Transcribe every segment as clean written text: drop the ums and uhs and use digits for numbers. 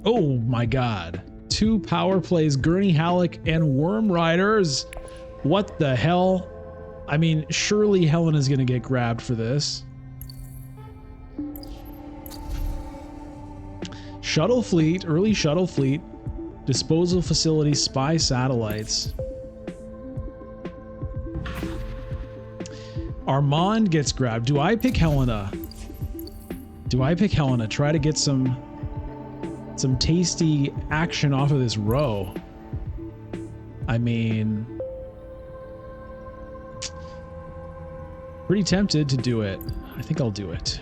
Oh my god. 2 power plays, Gurney Halleck and Worm Riders. What the hell? I mean, surely Helena's gonna get grabbed for this. Shuttle fleet, early shuttle fleet, disposal facility, spy satellites. Armand gets grabbed. Do I pick Helena? Do I pick Helena? Try to get some tasty action off of this row. I mean, pretty tempted to do it. I think I'll do it.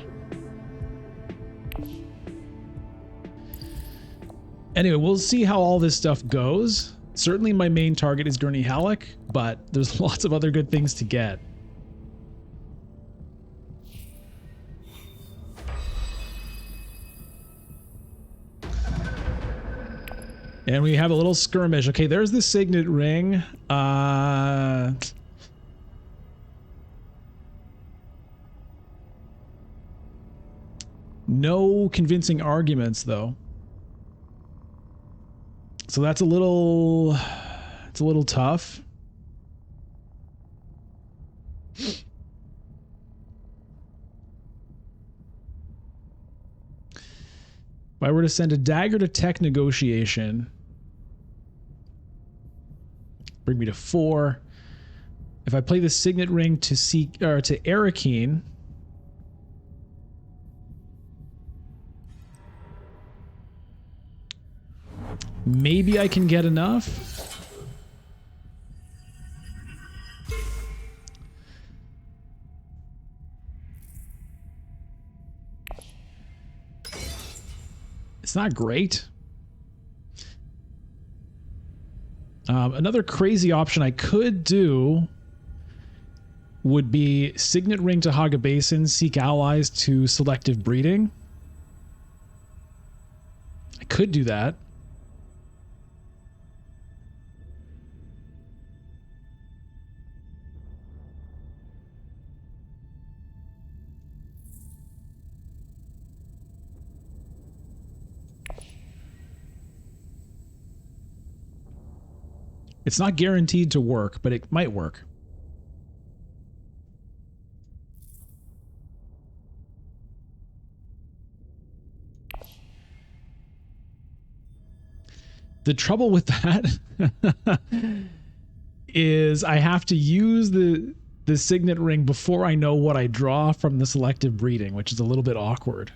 Anyway, we'll see how all this stuff goes. Certainly my main target is Gurney Halleck, but there's lots of other good things to get. And we have a little skirmish. Okay, there's the signet ring. No convincing arguments, though. So that's a little tough. If I were to send a dagger to tech negotiation, bring me to 4. If I play the signet ring to seek or to Arakeen, maybe I can get enough. It's not great. Another crazy option I could do would be signet ring to Haga Basin, seek allies to selective breeding. I could do that. It's not guaranteed to work, but it might work. The trouble with that is I have to use the signet ring before I know what I draw from the selective breeding, which is a little bit awkward.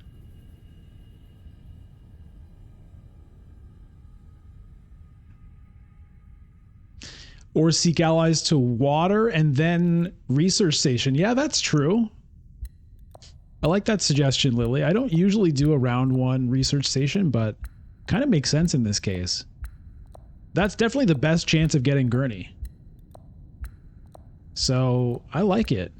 Or seek allies to water and then research station. Yeah, that's true. I like that suggestion, Lily. I don't usually do a round 1 research station, but kind of makes sense in this case. That's definitely the best chance of getting Gurney. So I like it.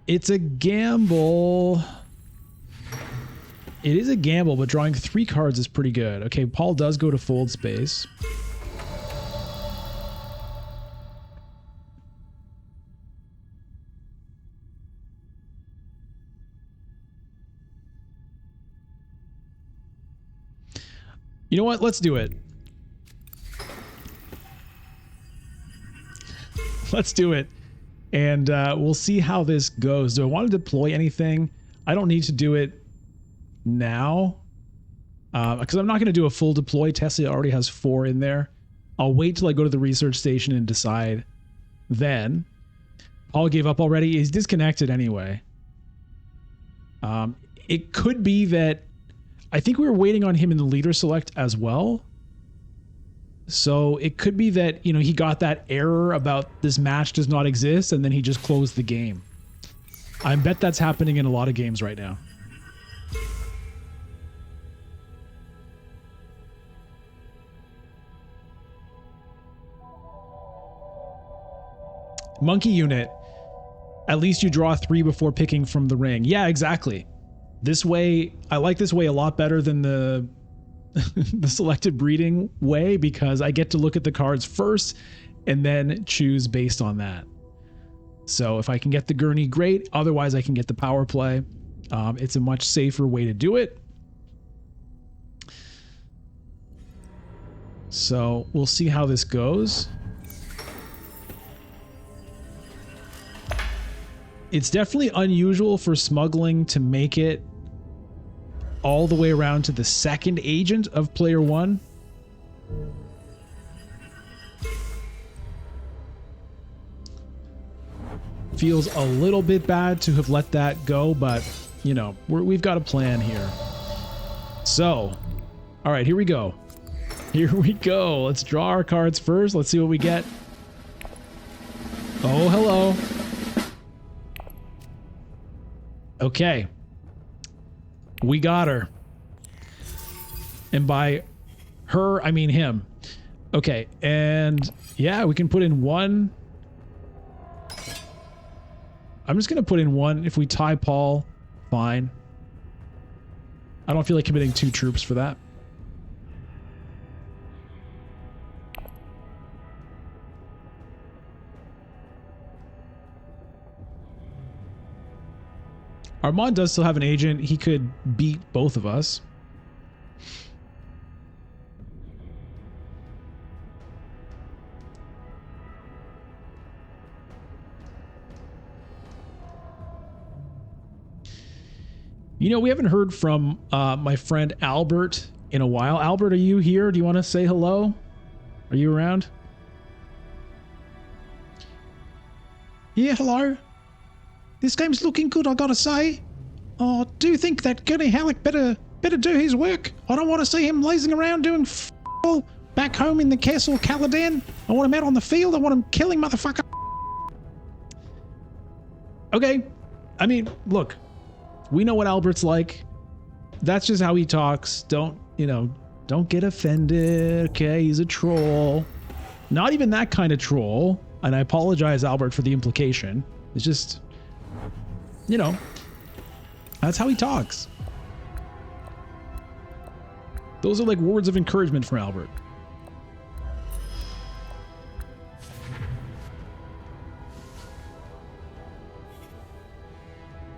It's a gamble. It is a gamble, but drawing 3 cards is pretty good. Okay, Paul does go to fold space. You know what? Let's do it. Let's do it. And we'll see how this goes. Do I want to deploy anything? I don't need to do it now because I'm not going to do a full deploy. Tesla already has 4 in there. I'll wait till I go to the research station and decide then. Paul gave up already. He's disconnected anyway. It could be that I think we were waiting on him in the leader select as well. So it could be that, you know, he got that error about this match does not exist and then he just closed the game. I bet that's happening in a lot of games right now. Monkey unit. At least you draw 3 before picking from the ring. Yeah, exactly. This way, I like this way a lot better than the the selected breeding way, because I get to look at the cards first and then choose based on that. So if I can get the Gurney, great. Otherwise, I can get the power play. It's a much safer way to do it. So we'll see how this goes. It's definitely unusual for smuggling to make it all the way around to the second agent of player one. Feels a little bit bad to have let that go, but you know, we've got a plan here. So, all right, here we go. Here we go. Let's draw our cards first. Let's see what we get. Oh, hello. Okay. We got her. And by her, I mean him. Okay, and yeah, we can put in one. I'm just going to put in one. If we tie Paul, fine. I don't feel like committing 2 troops for that. Armand does still have an agent. He could beat both of us. You know, we haven't heard from my friend Albert in a while. Albert, are you here? Do you want to say hello? Are you around? Yeah, hello. This game's looking good, I gotta say. I do think that Gurney Halleck better do his work. I don't want to see him lazing around doing all back home in the Castle Caladan. I want him out on the field. I want him killing motherfucker. Okay. I mean, look. We know what Albert's like. That's just how he talks. Don't get offended. Okay, he's a troll. Not even that kind of troll. And I apologize, Albert, for the implication. It's just, you know, that's how he talks. Those are like words of encouragement from Albert.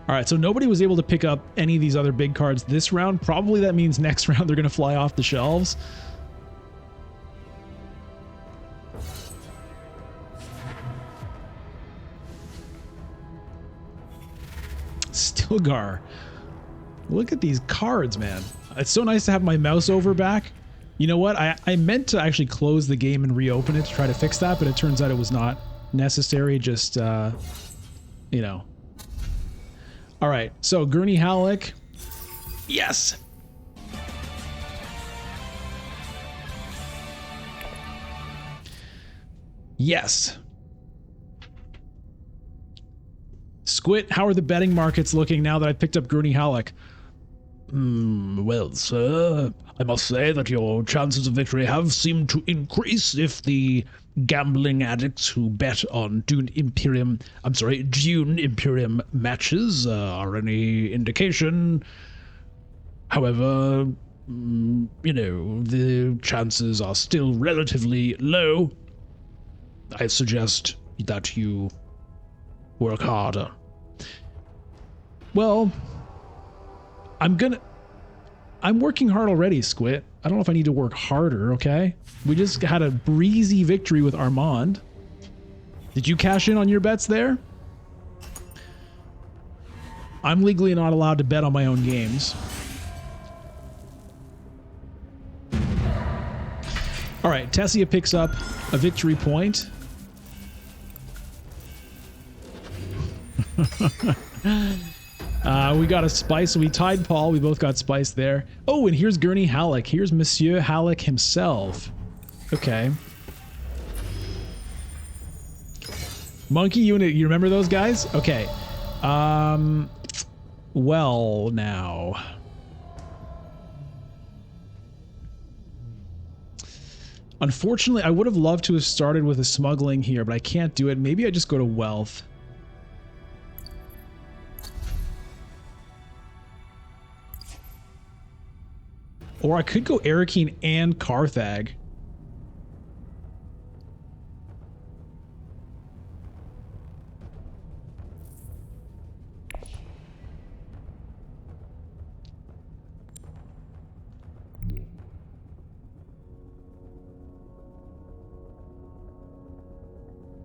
All right, so nobody was able to pick up any of these other big cards this round. Probably that means next round they're going to fly off the shelves. Stilgar. Look at these cards, man. It's so nice to have my mouse over back. You know what? I meant to actually close the game and reopen it to try to fix that, but it turns out it was not necessary. Just, you know. All right, so Gurney Halleck. Yes. Yes. Squid, how are the betting markets looking now that I picked up Gurney Halleck? Well, sir, I must say that your chances of victory have seemed to increase if the gambling addicts who bet on Dune Imperium matches are any indication. However, you know, the chances are still relatively low. I suggest that you work harder. Well, I'm working hard already, Squid. I don't know if I need to work harder, okay? We just had a breezy victory with Armand. Did you cash in on your bets there? I'm legally not allowed to bet on my own games. All right, Tessia picks up a victory point. We got a spice. We tied Paul. We both got spice there. Oh, and here's Gurney Halleck. Here's Monsieur Halleck himself. Okay. Monkey Unit. You remember those guys? Okay. Well, now. Unfortunately, I would have loved to have started with a smuggling here, but I can't do it. Maybe I just go to wealth. Or I could go Arakeen and Carthag.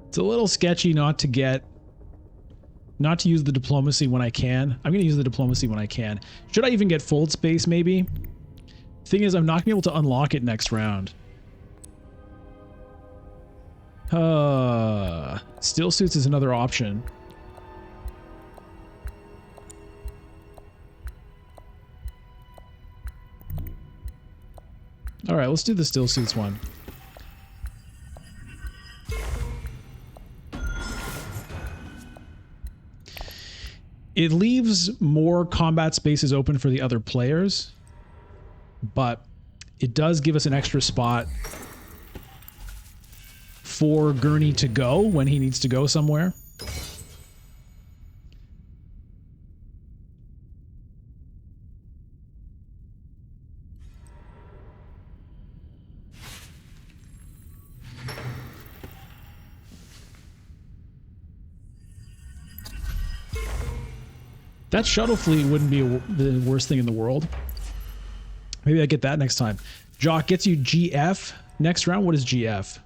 It's a little sketchy not to use the diplomacy when I can. I'm going to use the diplomacy when I can. Should I even get fold space, maybe? Thing is, I'm not going to be able to unlock it next round. Still suits is another option. All right, let's do the still suits one. It leaves more combat spaces open for the other players, but it does give us an extra spot for Gurney to go when he needs to go somewhere. That shuttle fleet wouldn't be the worst thing in the world. Maybe I get that next time. Jock gets you GF. Next round, what is GF?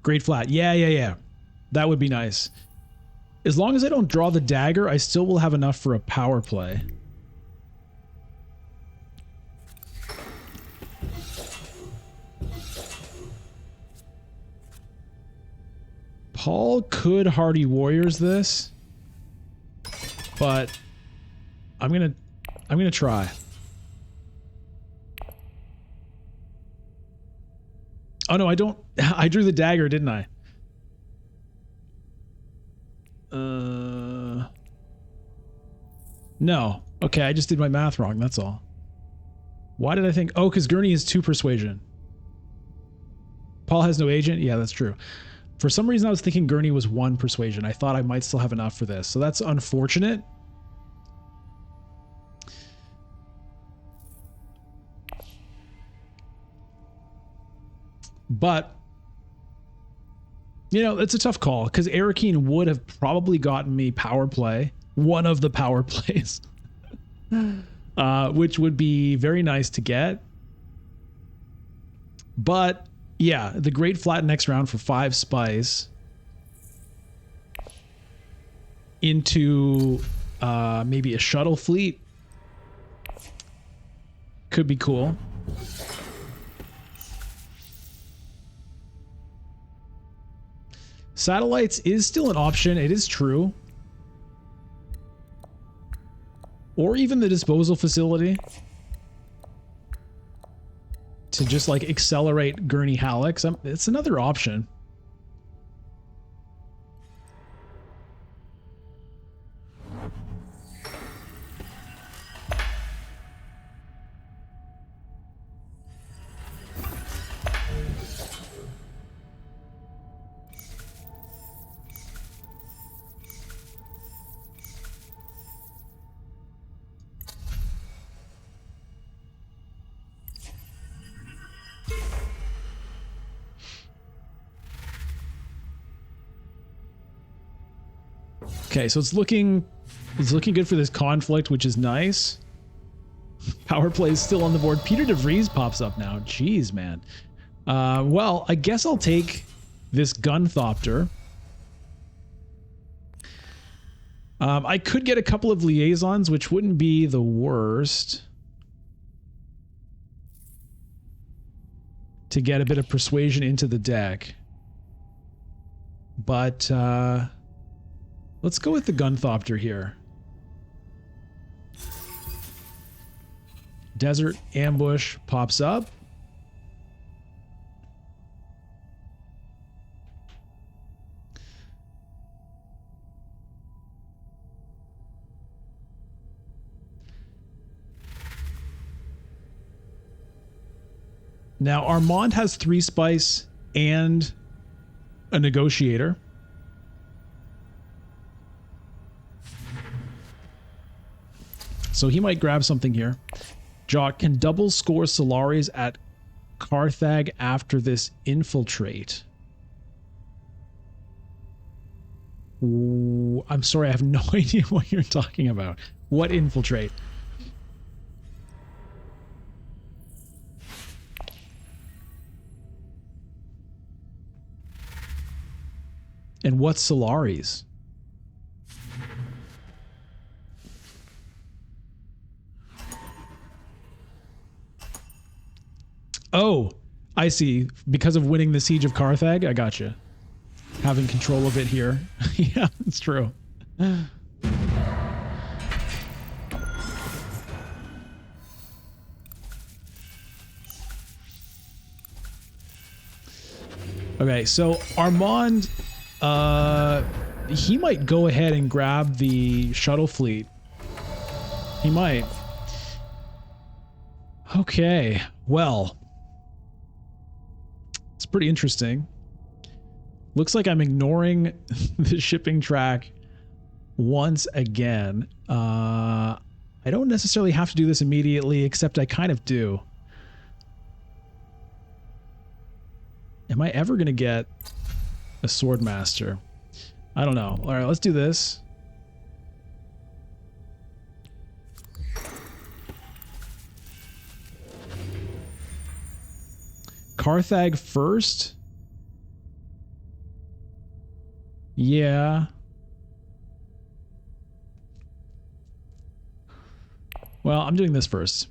Great flat. Yeah. That would be nice. As long as I don't draw the dagger, I still will have enough for a power play. Paul could Hardy Warriors this, but I'm gonna try. Oh no, I don't. I drew the dagger, didn't I? No. Okay, I just did my math wrong, that's all. Why did I think... Oh, because Gurney is 2 persuasion. Paul has no agent? Yeah, that's true. For some reason, I was thinking Gurney was 1 persuasion. I thought I might still have enough for this, so that's unfortunate. But... you know, it's a tough call, because Arakeen would have probably gotten me power play. One of the power plays. Which would be very nice to get. But, yeah, the great flat next round for 5 spice. Into maybe a shuttle fleet. Could be cool. Satellites is still an option. It is true. Or even the disposal facility. To just like accelerate Gurney Hallex. It's another option. Okay, so it's looking good for this conflict, which is nice. Power play is still on the board. Peter DeVries pops up now. Jeez, man. Well, I guess I'll take this Gunthopter. I could get a couple of liaisons, which wouldn't be the worst. To get a bit of persuasion into the deck. But, let's go with the Gunthopter here. Desert Ambush pops up. Now, Armand has 3 spice and a negotiator. So he might grab something here. Jock can double score Solaris at Carthag after this infiltrate. Ooh, I'm sorry, I have no idea what you're talking about. What infiltrate? And what's Solaris? Oh, I see. Because of winning the Siege of Carthag? I gotcha. Having control of it here. Yeah, that's true. Okay, so Armand, he might go ahead and grab the shuttle fleet. He might. Okay, well. It's pretty interesting. Looks like I'm ignoring the shipping track once again. I don't necessarily have to do this immediately, except I kind of do. Am I ever going to get a Swordmaster? I don't know. All right, let's do this. Carthag first? Yeah. Well, I'm doing this first.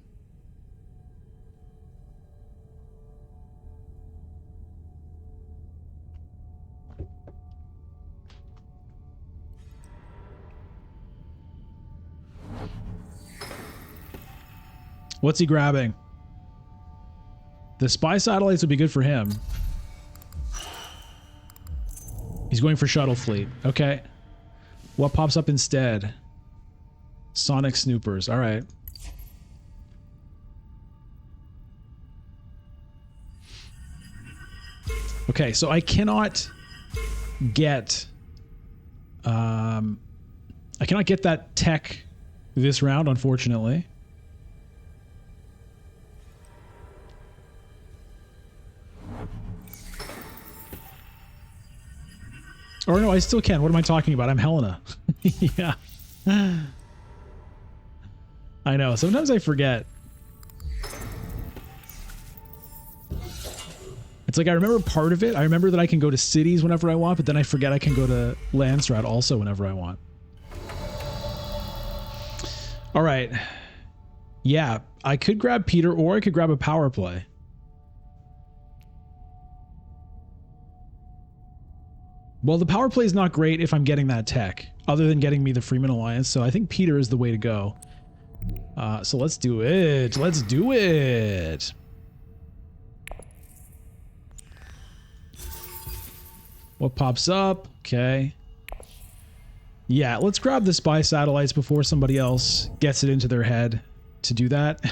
What's he grabbing? The spy satellites would be good for him. He's going for shuttle fleet. Okay. What pops up instead? Sonic snoopers. All right. Okay, so I cannot get that tech this round, unfortunately. Or no, I still can. What am I talking about? I'm Helena. Yeah. I know. Sometimes I forget. It's like I remember part of it. I remember that I can go to cities whenever I want, but then I forget I can go to Landstrat also whenever I want. All right. Yeah, I could grab Peter or I could grab a power play. Well, the power play is not great if I'm getting that tech, other than getting me the Freeman Alliance, so I think Peter is the way to go. So let's do it. Let's do it. What pops up? Okay. Yeah, let's grab the spy satellites before somebody else gets it into their head to do that.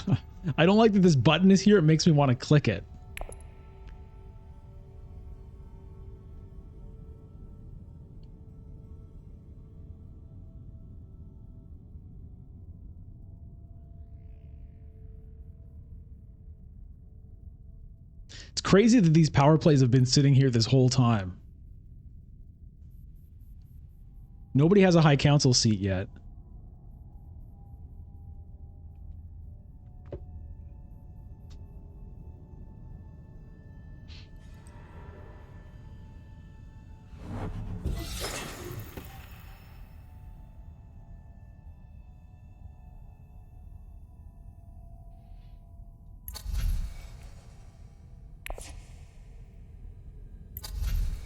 I don't like that this button is here. It makes me want to click it. It's crazy that these power plays have been sitting here this whole time. Nobody has a high council seat yet.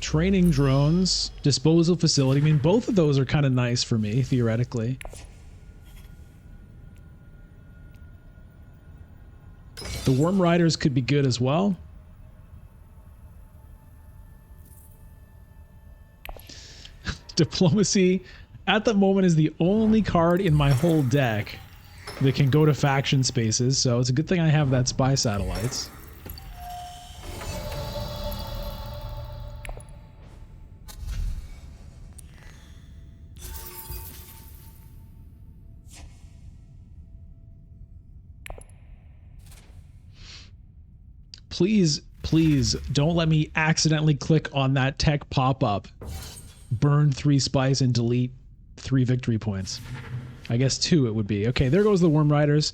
Training drones, disposal facility. I mean, both of those are kind of nice for me, theoretically. The Worm Riders could be good as well. Diplomacy, at the moment, is the only card in my whole deck that can go to faction spaces, so it's a good thing I have that spy satellites. Please, please don't let me accidentally click on that tech pop-up. Burn 3 spice and delete 3 victory points. I guess 2 it would be. Okay, there goes the Worm Riders.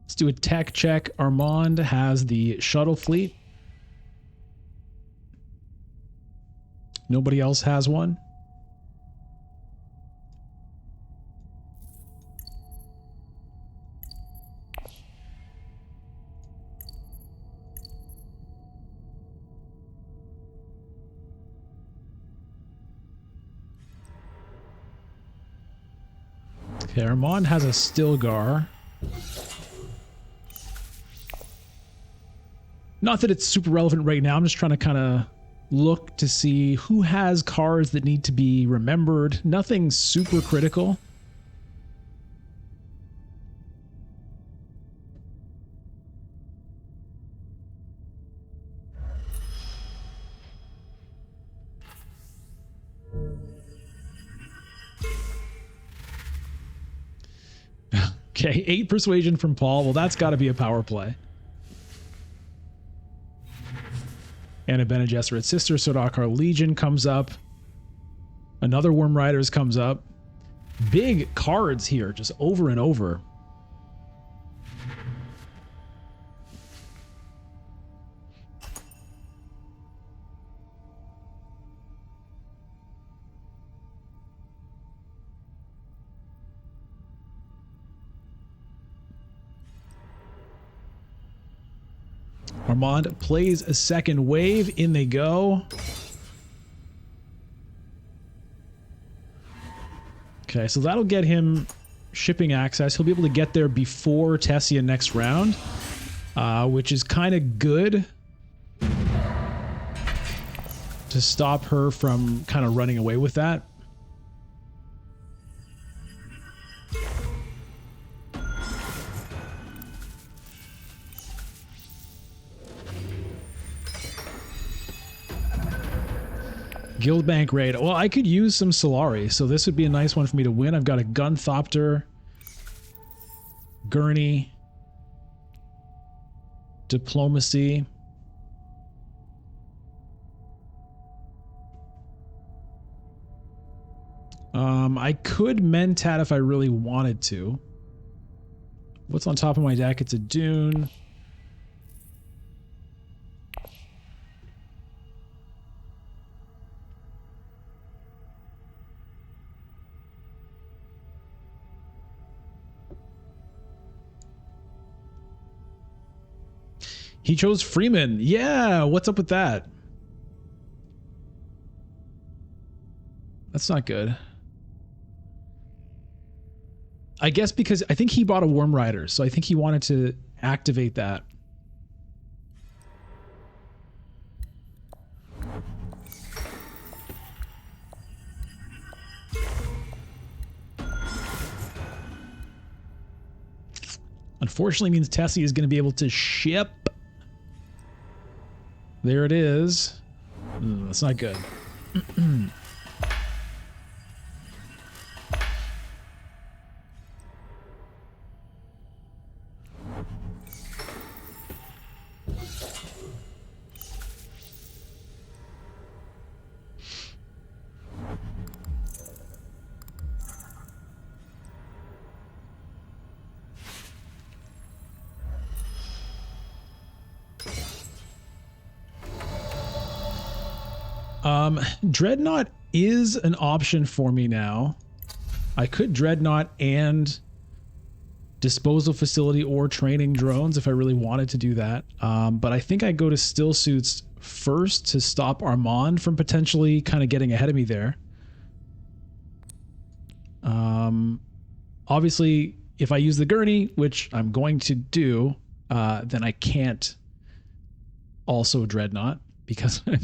Let's do a tech check. Armand has the shuttle fleet. Nobody else has one. Okay, Armand has a Stilgar. Not that it's super relevant right now. I'm just trying to kind of look to see who has cards that need to be remembered. Nothing super critical. Okay, 8 persuasion from Paul. Well, that's got to be a power play. And a Bene Gesserit Sister. Sodakar Legion comes up. Another Worm Riders comes up. Big cards here, just over and over. Armand plays a second wave. In they go. Okay, so that'll get him shipping access. He'll be able to get there before Tessia next round, which is kind of good to stop her from kind of running away with that. Guildbank raid. Well, I could use some Solari, so this would be a nice one for me to win. I've got a Gunthopter, Gurney, Diplomacy. I could Mentat if I really wanted to. What's on top of my deck? It's a Dune. He chose Freeman. Yeah, what's up with that? That's not good. I guess because I think he bought a Worm Rider, so I think he wanted to activate that. Unfortunately means Tessie is going to be able to ship. There it is. That's not good. Dreadnought is an option for me now. I could Dreadnought and disposal facility or training drones if I really wanted to do that. But I think I go to still suits first to stop Armand from potentially kind of getting ahead of me there. Obviously, if I use the Gurney, which I'm going to do, then I can't also Dreadnought because I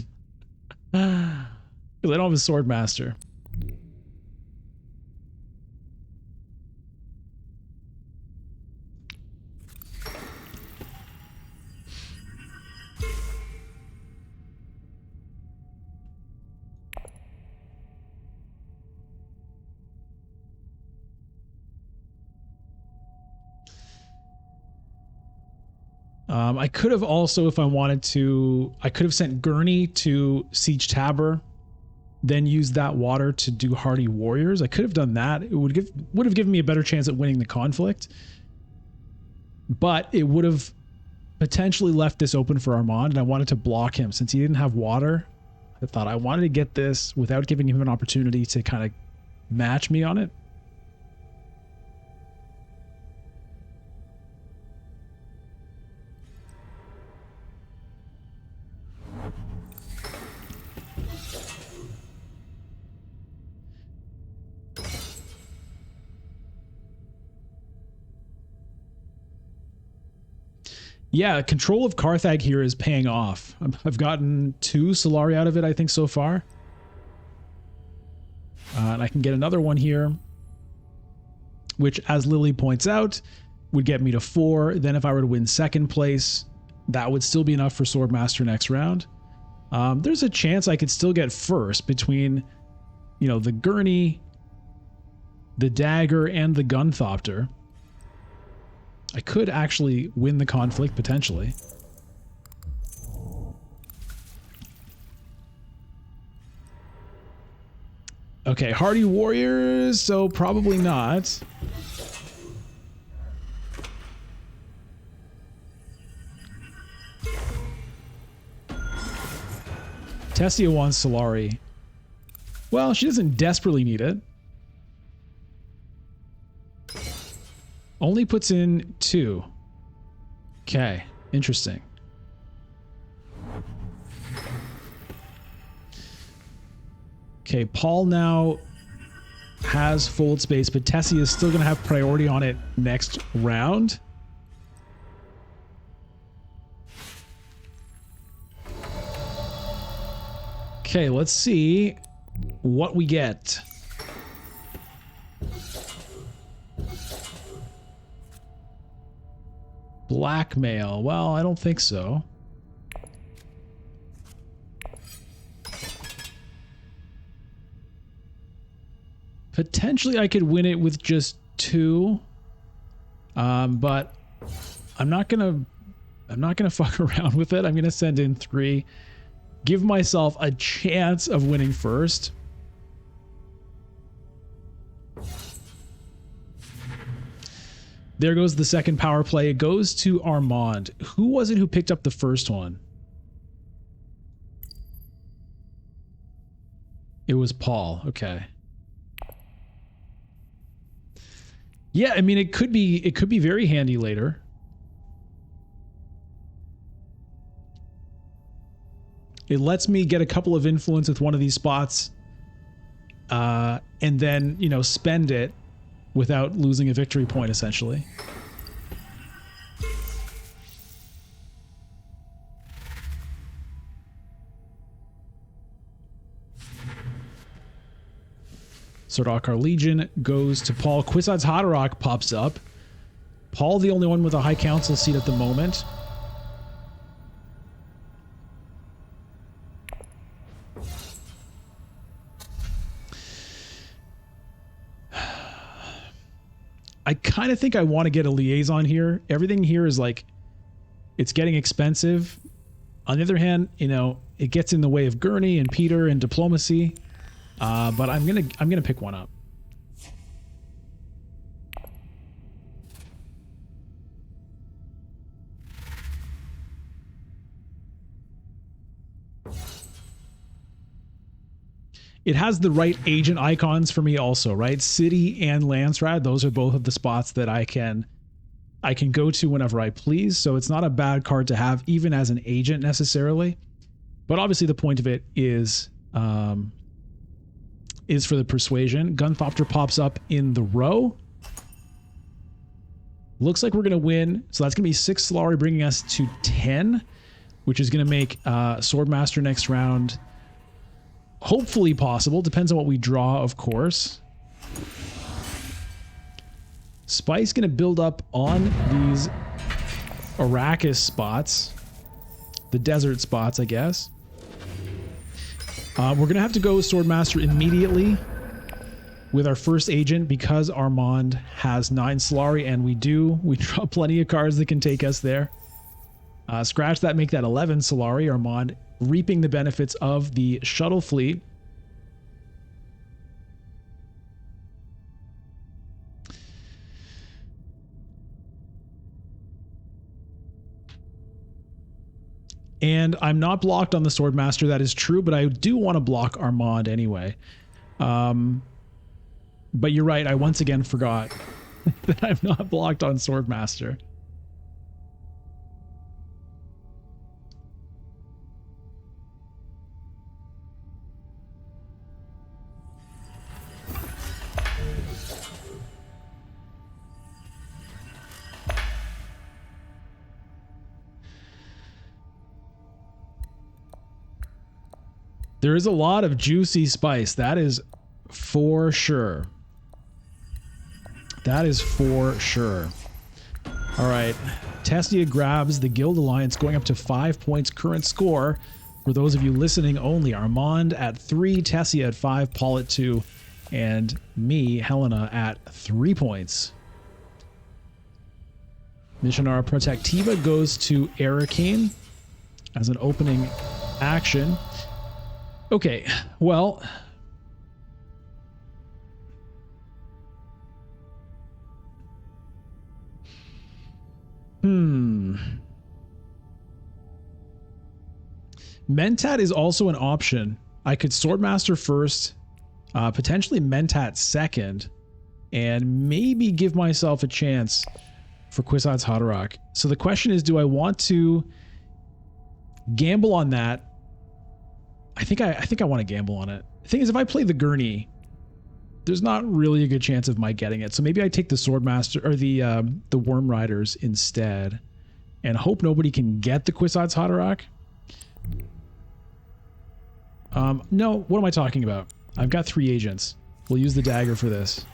don't have a Swordmaster. I could have also, if I wanted to, I could have sent Gurney to Siege Tabor, then used that water to do Hardy Warriors. I could have done that. It would have given me a better chance at winning the conflict. But it would have potentially left this open for Armand, and I wanted to block him since he didn't have water. I thought I wanted to get this without giving him an opportunity to kind of match me on it. Yeah, control of Carthag here is paying off. I've gotten 2 Solari out of it, I think, so far. And I can get another one here, which, as Lily points out, would get me to 4. Then if I were to win 2nd place, that would still be enough for Swordmaster next round. There's a chance I could still get 1st between, you know, the Gurney, the Dagger, and the Gunthopter. I could actually win the conflict, potentially. Okay, Hardy Warriors, so probably not. Tessia wants Solari. Well, she doesn't desperately need it. Only puts in 2. Okay, interesting. Okay, Paul now has Fold Space, but Tessie is still going to have priority on it next round. Okay, let's see what we get. Blackmail. Well, I don't think so. Potentially I could win it with just 2. But I'm not gonna fuck around with it. I'm gonna send in 3. Give myself a chance of winning first. There goes the second power play. It goes to Armand. Who was it who picked up the first one? It was Paul. Okay. Yeah, I mean, it could be very handy later. It lets me get a couple of influence with one of these spots, and then, you know, spend it without losing a victory point, essentially. Sardakar Legion goes to Paul. Kwisatz Haderach pops up. Paul, the only one with a high council seat at the moment. I kind of think I want to get a liaison here. Everything here is like, it's getting expensive. On the other hand, you know, it gets in the way of Gurney and Peter and diplomacy. But I'm gonna pick one up. It has the right agent icons for me also, right? City and Landsrad, those are both of the spots that I can go to whenever I please. So it's not a bad card to have, even as an agent necessarily. But obviously the point of it is for the persuasion. Gunthopter pops up in the row. Looks like we're going to win. So that's going to be 6 Solari, bringing us to 10, which is going to make Swordmaster next round hopefully possible. Depends on what we draw, of course. Spice going to build up on these Arrakis spots. The desert spots, I guess. We're going to have to go Swordmaster immediately with our first agent because Armand has 9 Solari, and we draw plenty of cards that can take us there. Scratch that, make that 11 Solari. Armand reaping the benefits of the shuttle fleet. And I'm not blocked on the Swordmaster, that is true, but I do want to block Armand anyway. But you're right, I once again forgot that I'm not blocked on Swordmaster. There is a lot of juicy spice. That is for sure. That is for sure. All right. Tessia grabs the Guild Alliance, going up to 5 points current score. For those of you listening only, Armand at 3, Tessia at 5, Paul at 2, and me, Helena, at 3 points. Missionara Protectiva goes to Arrakeen as an opening action. Okay, well, Mentat is also an option. I could Swordmaster first, potentially Mentat second, and maybe give myself a chance for Kwisatz Haderach. So the question is, do I want to gamble on that? I think I want to gamble on it. The thing is, if I play the Gurney, there's not really a good chance of my getting it. So maybe I take the Swordmaster or the Worm Riders instead, and hope nobody can get the Kwisatz Haderach. No, what am I talking about? I've got 3 agents. We'll use the dagger for this.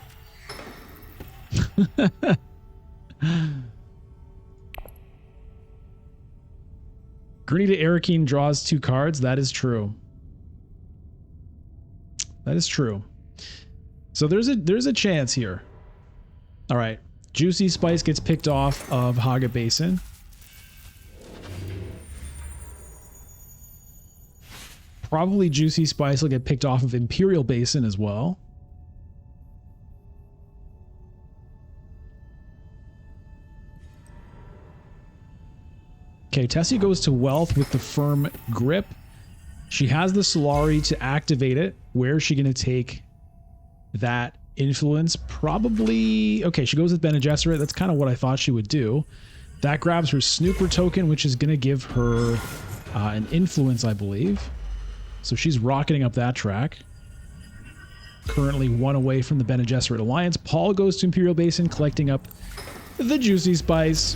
Gurney to Arrakeen draws 2 cards. That is true. That is true. So there's a chance here. All right. Juicy Spice gets picked off of Haga Basin. Probably Juicy Spice will get picked off of Imperial Basin as well. Okay, Tessia goes to Wealth with the Firm Grip. She has the Solari to activate it. Where is she going to take that influence? Probably... Okay, she goes with Bene Gesserit. That's kind of what I thought she would do. That grabs her Snooper token, which is going to give her an influence, I believe. So she's rocketing up that track. Currently 1 away from the Bene Gesserit Alliance. Paul goes to Imperial Basin, collecting up the Juicy Spice.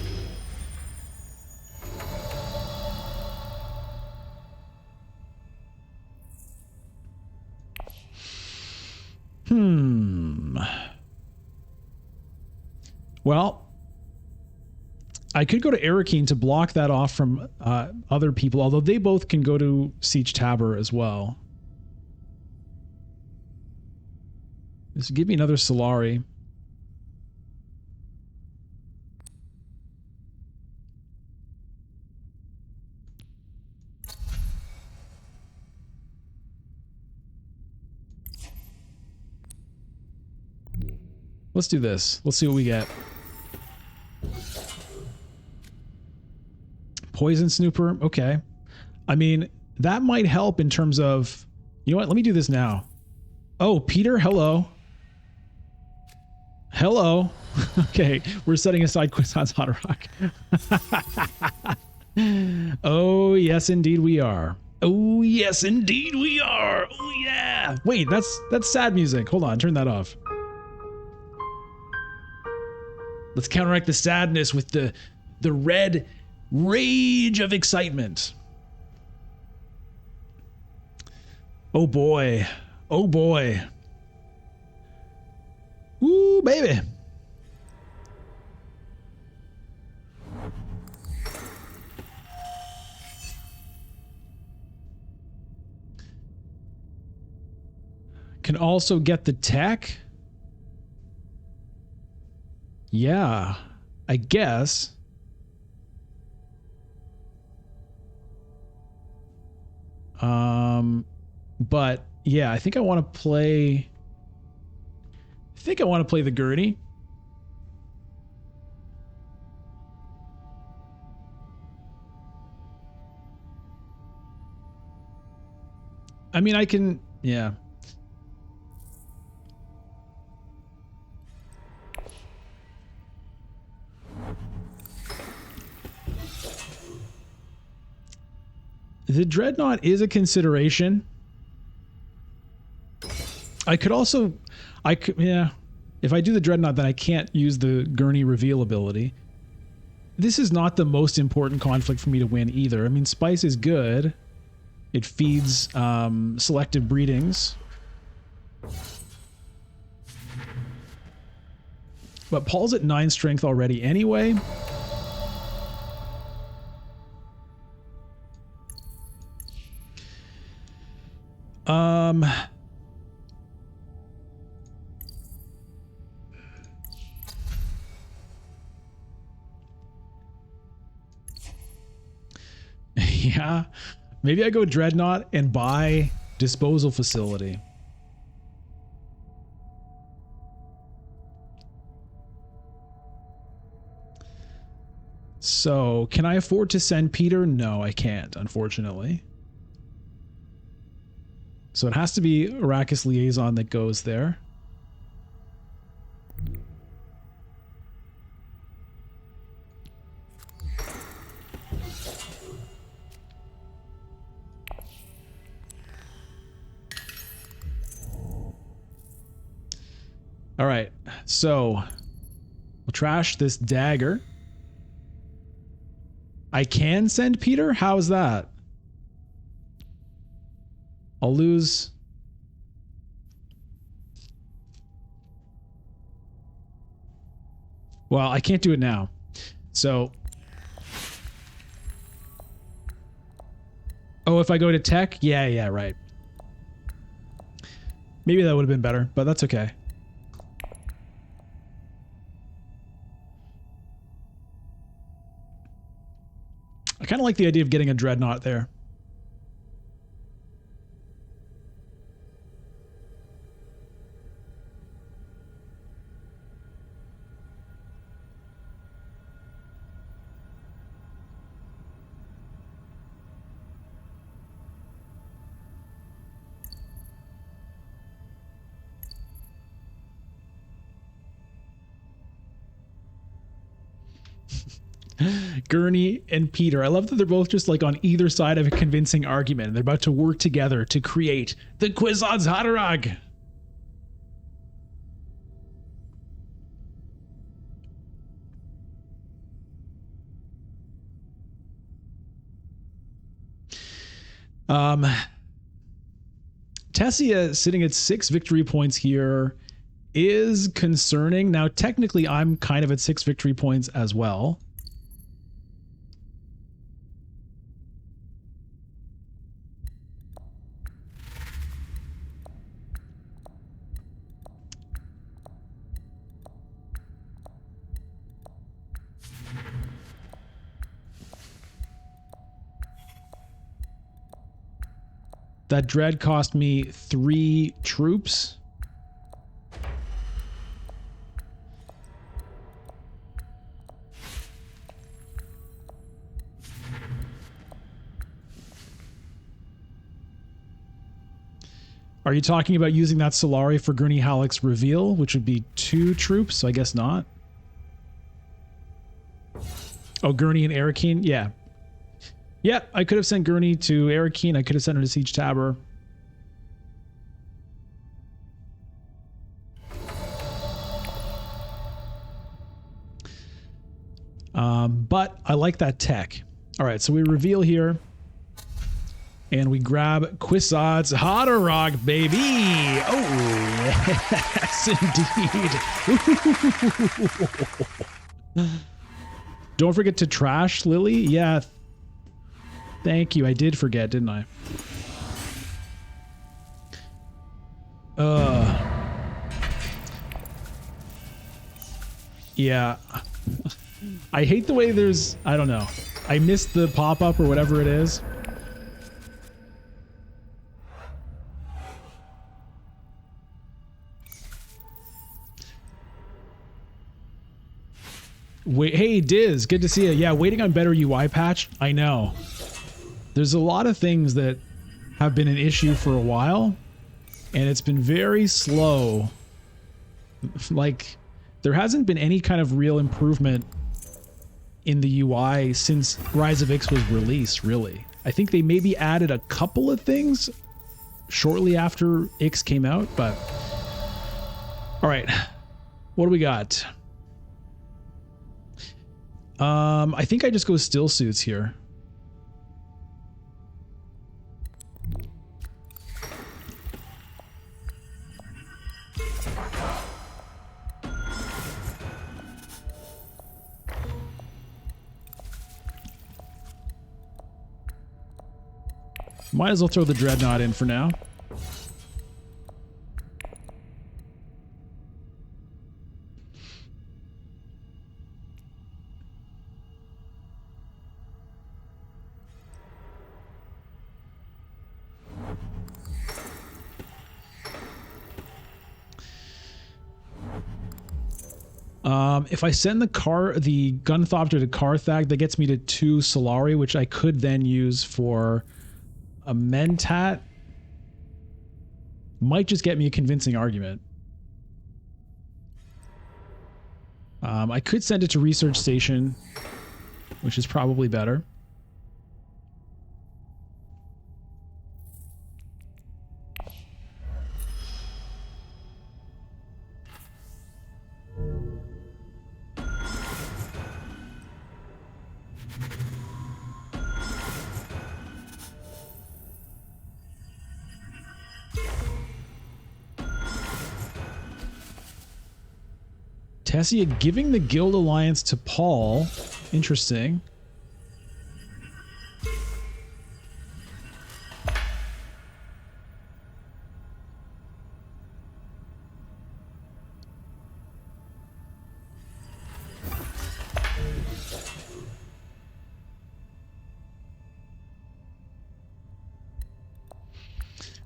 Well, I could go to Arrakeen to block that off from other people, although they both can go to Siege Tabor as well. Just give me another Solari. Let's do this. Let's see what we get. Poison Snooper. Okay. I mean, that might help in terms of... You know what? Let me do this now. Oh, Peter, hello. Hello. Okay, we're setting aside Kwisatz Haderach. Oh, yes, indeed we are. Oh, yes, indeed we are. Oh, yeah. Wait, that's sad music. Hold on, turn that off. Let's counteract the sadness with the red rage of excitement. Oh boy. Oh boy. Ooh, baby. Can also get the tech. Yeah, I guess. But yeah, I think I want to play. I think I want to play the Gurney. I mean, I can, yeah. The Dreadnought is a consideration. I could also, yeah. If I do the Dreadnought, then I can't use the Gurney reveal ability. This is not the most important conflict for me to win either. I mean, Spice is good. It feeds selective breedings. But Paul's at 9 strength already anyway. Yeah. Maybe I go Dreadnought and buy disposal facility. So, can I afford to send Peter? No, I can't, unfortunately. So it has to be Arrakis Liaison that goes there. All right, so we'll trash this dagger. I can send Peter? How's that? I'll lose. Well, I can't do it now. So. Oh, if I go to tech? Yeah, right. Maybe that would have been better, but that's okay. I kind of like the idea of getting a Dreadnought there. Gurney and Peter. I love that they're both just like on either side of a convincing argument. They're about to work together to create the Kwisatz Haderach. Tessia sitting at 6 victory points here is concerning. Now, technically, I'm kind of at 6 victory points as well. That dread cost me 3 troops. Are you talking about using that Solari for Gurney Halleck's reveal, which would be 2 troops? So I guess not. Oh, Gurney and Arakeen? Yeah. Yeah, I could have sent Gurney to Arakeen. I could have sent her to Siege Tabor. But I like that tech. All right, so we reveal here. And we grab Kwisatz Haderach, baby! Oh, yes, indeed. Don't forget to trash Lily. Yeah. Thank you. I did forget, didn't I? Yeah. I hate the way there's... I don't know. I missed the pop-up or whatever it is. Wait, hey Diz, good to see you. Yeah, waiting on better UI patch. I know. There's a lot of things that have been an issue for a while, and it's been very slow. Like, there hasn't been any kind of real improvement in the UI since Rise of X was released, really. I think they maybe added a couple of things shortly after X came out, but... Alright, what do we got? I think I just go still suits here. Might as well throw the Dreadnought in for now. If I send the Gunthopter to Carthag, that gets me to 2 Solari, which I could then use for a Mentat. Might just get me a convincing argument. I could send it to Research Station, which is probably better. Tessia giving the Guild Alliance to Paul. Interesting.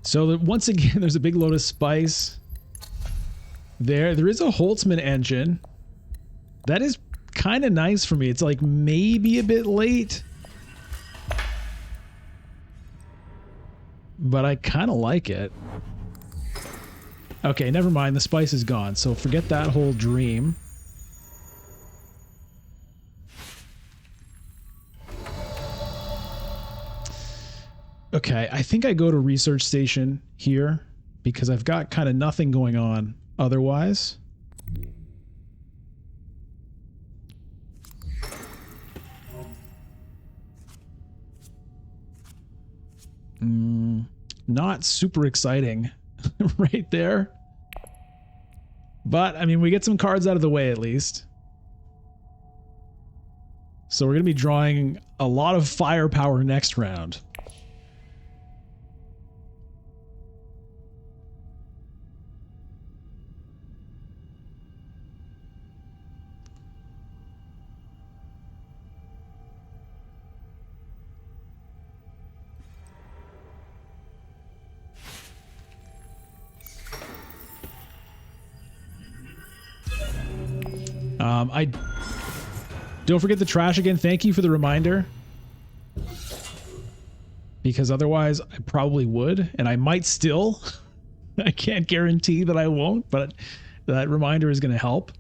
So once again, there's a big load of spice. There is a Holtzman engine. That is kind of nice for me. It's like maybe a bit late, but I kind of like it. Okay, never mind. The spice is gone, so forget that whole dream. Okay, I think I go to Research Station here because I've got kind of nothing going on otherwise. Not super exciting right there. But, I mean, we get some cards out of the way at least. So we're going to be drawing a lot of firepower next round. I don't forget the trash again. Thank you for the reminder. Because otherwise I probably would, and I might still. I can't guarantee that I won't, but that reminder is going to help.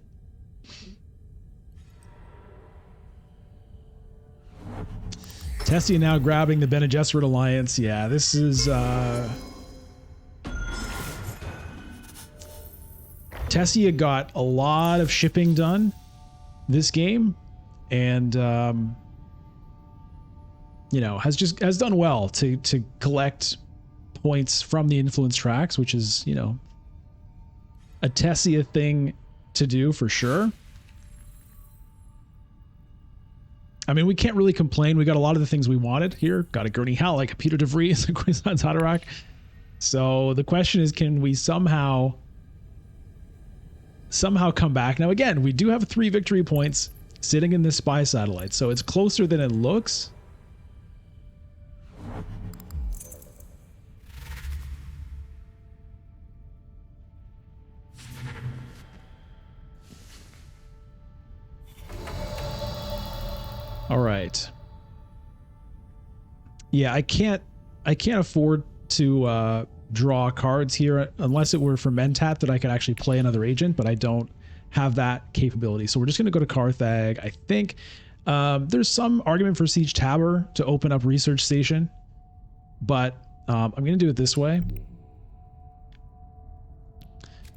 Tessia now grabbing the Bene Gesserit Alliance. Yeah, this is... Tessia got a lot of shipping done this game, and you know, has done well to collect points from the influence tracks, which is, you know, a Tessia thing to do for sure. I mean, we can't really complain. We got a lot of the things we wanted here. Got a Gurney Halleck, a Peter de Vries, a Quizans Haderach. So the question is, can we somehow come back? Now, again, we do have 3 victory points sitting in this spy satellite, so it's closer than it looks. Yeah, I can't afford to draw cards here unless it were for Mentat that I could actually play another agent, but I don't have that capability. So we're just going to go to Carthag. I think there's some argument for Siege Tower to open up Research Station, but I'm going to do it this way.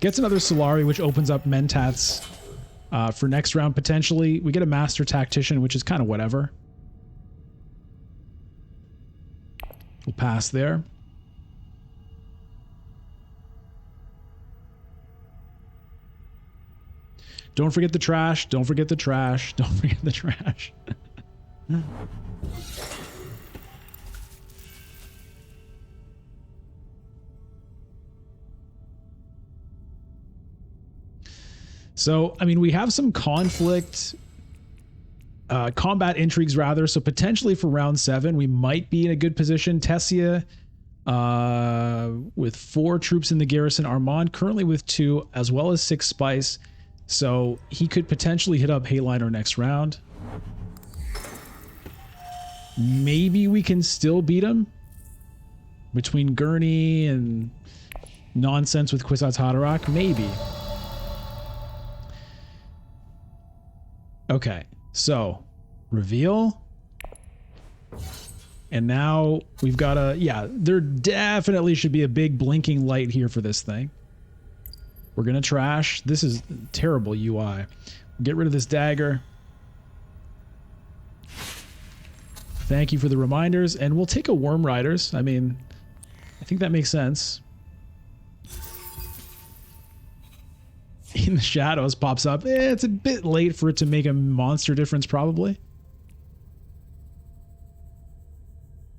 Gets another Solari, which opens up Mentats for next round potentially. We get a Master Tactician, which is kind of whatever. We'll pass there. Don't forget the trash. Don't forget the trash. Don't forget the trash. So, I mean, we have some conflict, combat intrigues rather. So potentially for round 7, we might be in a good position. Tessia with 4 troops in the garrison. Armand currently with 2, as well as 6 spice. So he could potentially hit up Hayliner next round. Maybe we can still beat him between Gurney and nonsense with Kwisatz Haderach. Maybe. Okay, so reveal. And now we've got a, yeah, there definitely should be a big blinking light here for this thing. We're going to trash. This is terrible UI. Get rid of this dagger. Thank you for the reminders. And we'll take a Worm Riders. I mean, I think that makes sense. In the shadows pops up. It's a bit late for it to make a monster difference, probably.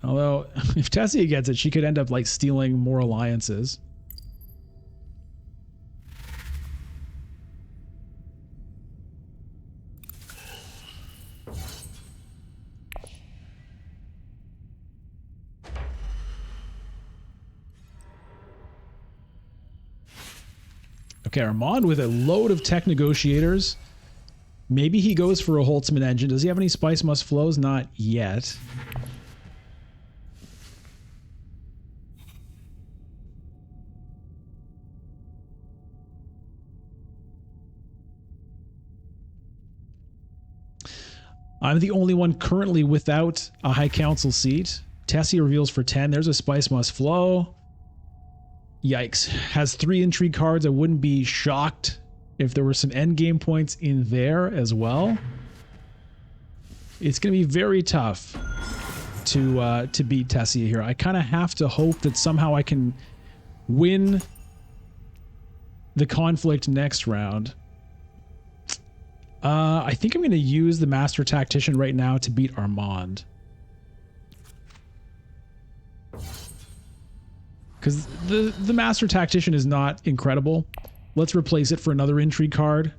Although, if Tessia gets it, she could end up like stealing more alliances. Okay, Armand with a load of tech negotiators. Maybe he goes for a Holtzman engine. Does he have any Spice Must Flows? Not yet. I'm the only one currently without a High Council seat. Tessie reveals for 10. There's a Spice Must Flow. Yikes. Has 3 intrigue cards. I wouldn't be shocked if there were some endgame points in there as well. It's going to be very tough to beat Tessia here. I kind of have to hope that somehow I can win the conflict next round. I think I'm going to use the Master Tactician right now to beat Armand. Because the Master Tactician is not incredible. Let's replace it for another intrigue card.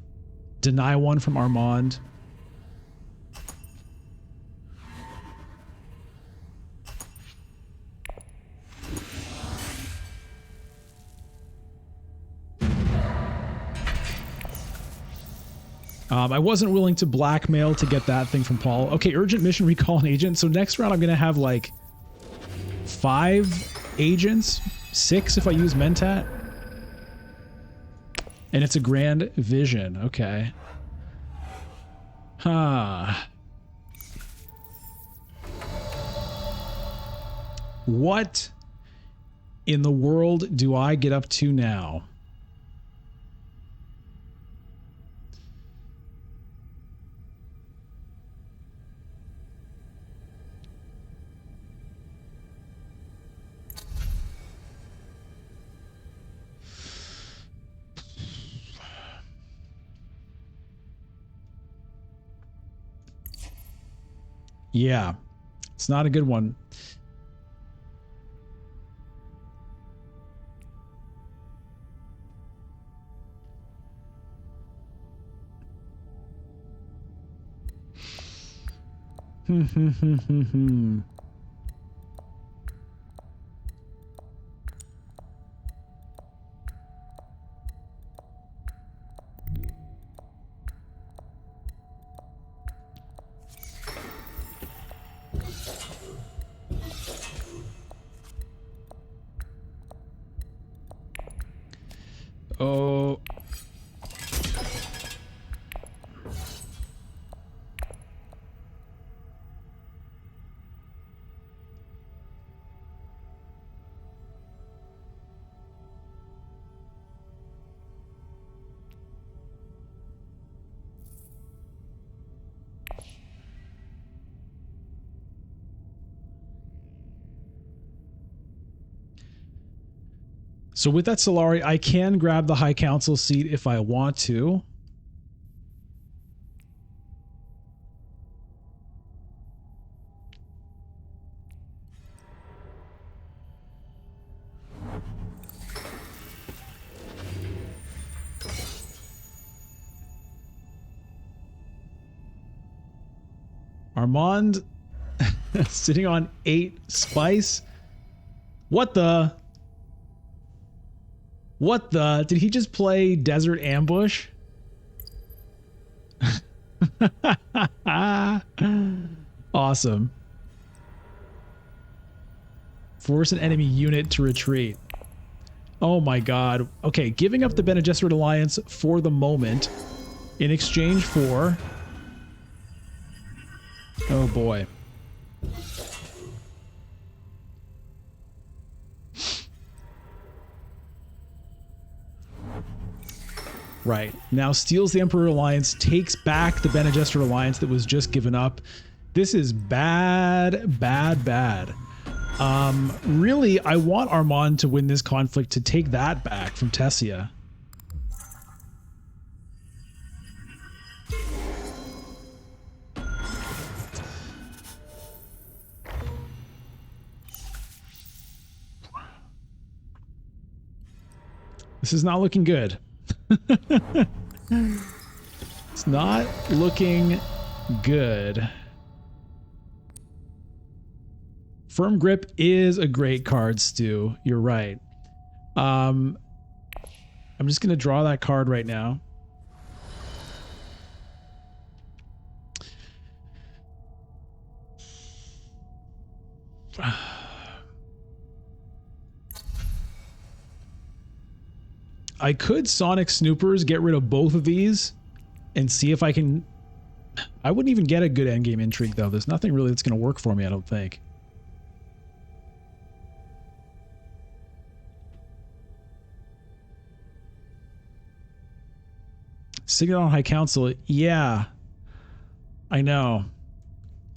Deny one from Armand. I wasn't willing to blackmail to get that thing from Paul. Okay, urgent mission, recall an agent. So next round I'm going to have like 5 agents, 6 if I use Mentat. And it's a grand vision. Okay. Huh. What in the world do I get up to now? Yeah, it's not a good one. Oh. So with that Solari, I can grab the High Council seat if I want to. Armand sitting on 8 spice. What the? What the? Did he just play Desert Ambush? Awesome. Force an enemy unit to retreat. Oh my god. Okay, giving up the Bene Gesserit Alliance for the moment in exchange for... Oh boy. Right. Now steals the Emperor Alliance, takes back the Bene Gesserit Alliance that was just given up. This is bad, bad, bad. Really, I want Armand to win this conflict to take that back from Tessia. This is not looking good. It's not looking good. Firm Grip is a great card, Stu. You're right. I'm just going to draw that card right now. I could Sonic Snoopers, get rid of both of these, and see if I can... I wouldn't even get a good endgame intrigue, though. There's nothing really that's going to work for me, I don't think. Signal on High Council, yeah. I know.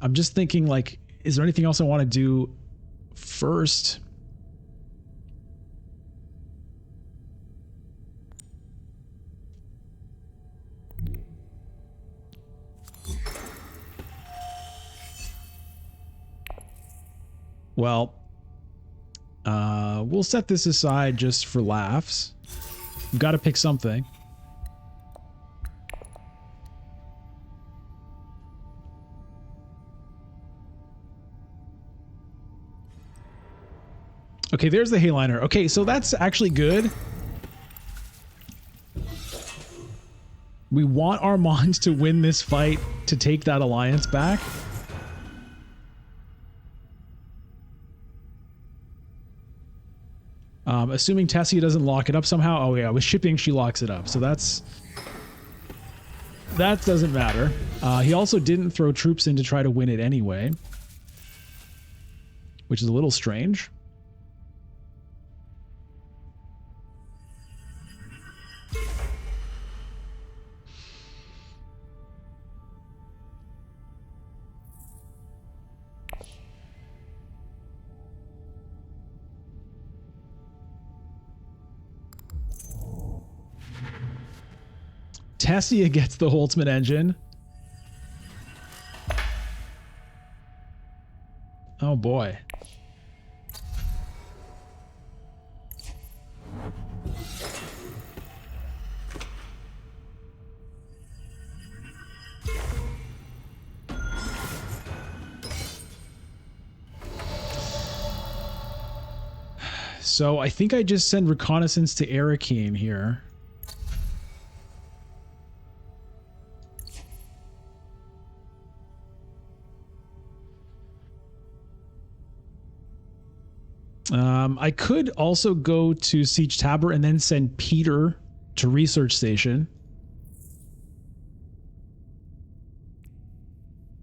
I'm just thinking, like, is there anything else I want to do first? Well, we'll set this aside just for laughs. We've got to pick something. Okay, there's the Helena. Okay, so that's actually good. We want Armand to win this fight to take that alliance back. Assuming Tessia doesn't lock it up somehow. Oh yeah, with shipping she locks it up. So that doesn't matter. He also didn't throw troops in to try to win it anyway, which is a little strange. Tessia gets the Holtzman engine. Oh boy. So I think I just send reconnaissance to Arakeen here. I could also go to Siege Tabor and then send Peter to research station.